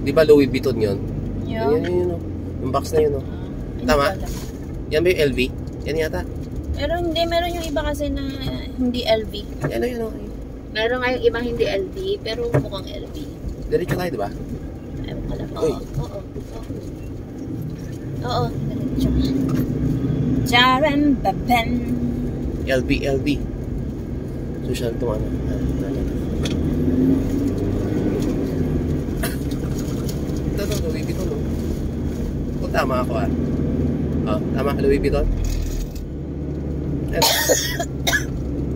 Di ba Louis Vuitton yun? Yun. Yung box na yun, no? Tama? Yan ba yung LV? Yan yata. Pero hindi, meron yung iba kasi na hindi LV. Ano yun, no? Meron nga yung ibang hindi LV, pero mukhang LV. Diretso tayo, di ba? Ewan ko lang. Uy. Oo, diretso. Jaren Baben. LV. Social to ano. Ito, Louis Vuitton, no? Kung tama ako, tama, Louis Vuitton?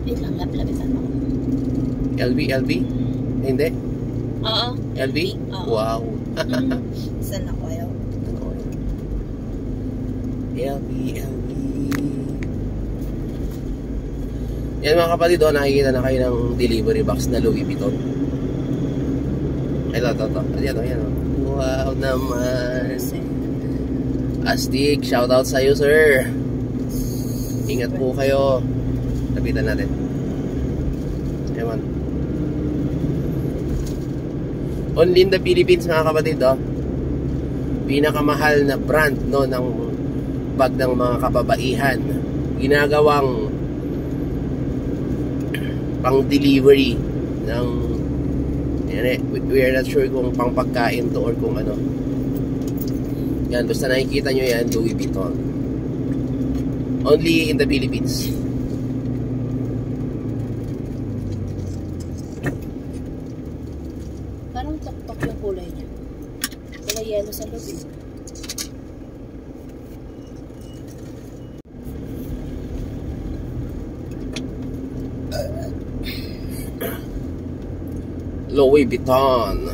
Wait lang, lapitan mo. LV? Hindi? Oo. LV? Wow. Saan ako ayaw? LV. Yan mga kapatid, nakikita na kayo ng delivery box na Louis Vuitton. Ito. Ayan. Wow naman. Astig, shoutout sa'yo, sir. Ingat po kayo. Lapitan natin. Ewan. Only in the Philippines mga kapatid, pinakamahal na brand, no, ng bag ng mga kababaihan. Ginagawang pang delivery ng we are not sure kung pang pagkain to or kung ano. Yan, basta nakikita nyo yan, Louis Vuitton. Only in the Philippines. Parang tok-tok yung kulay niya. Kulay yellow sa loob. Louis Vuitton.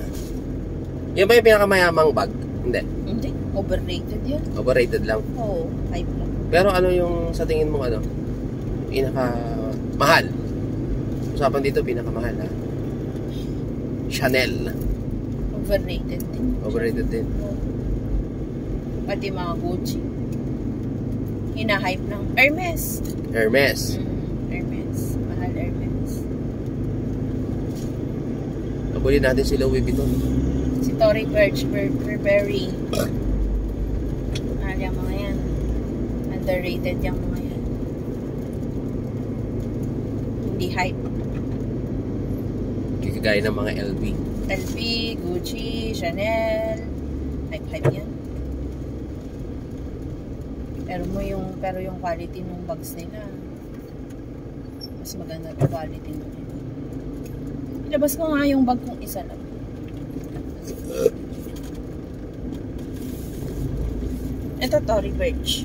Yan ba yung pinakamayamang bag? Hindi. Overrated yan. Overrated lang. Oo, hype lang. Pero ano yung sa tingin mo pinaka-mahal? Usapan dito, pinaka-mahal, ha? Chanel. Overrated din. Overrated din. Pati mga Gucci. Hina-hype ng Hermes. Hermes. Hermes. Mahal Hermes. Nabulin natin si Louis Vuitton. Si Tory Burberry. Mahal yung mga yan. Underrated yung mga yan. Hindi hype. Kagaya ng mga LV. LV, Gucci, Chanel. Hype yan. Pero yung quality ng bags nila, mas maganda yung quality ng nila. Ilabas ko nga yung bag kong isa lang. Ito, Tory Burch.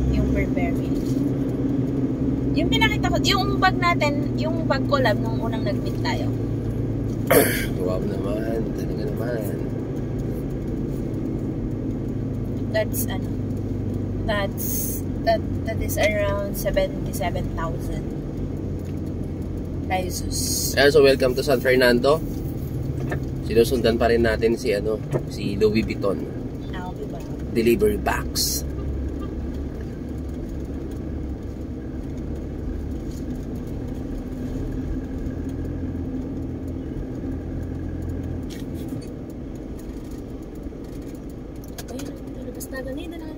Yung Burberry. Yung pinakita ko, yung bag natin, yung bag collab nung unang nag-meet tayo. Wow naman, talaga naman. That is around 77,000 pesos. So welcome to San Fernando. Sinusundan pa rin natin si Louis Vuitton. Delivery box. Na ganito na.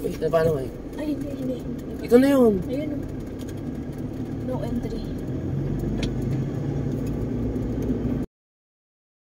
Wait, paano eh? Ay, hindi. Ito na yun. Ayun o. No entry.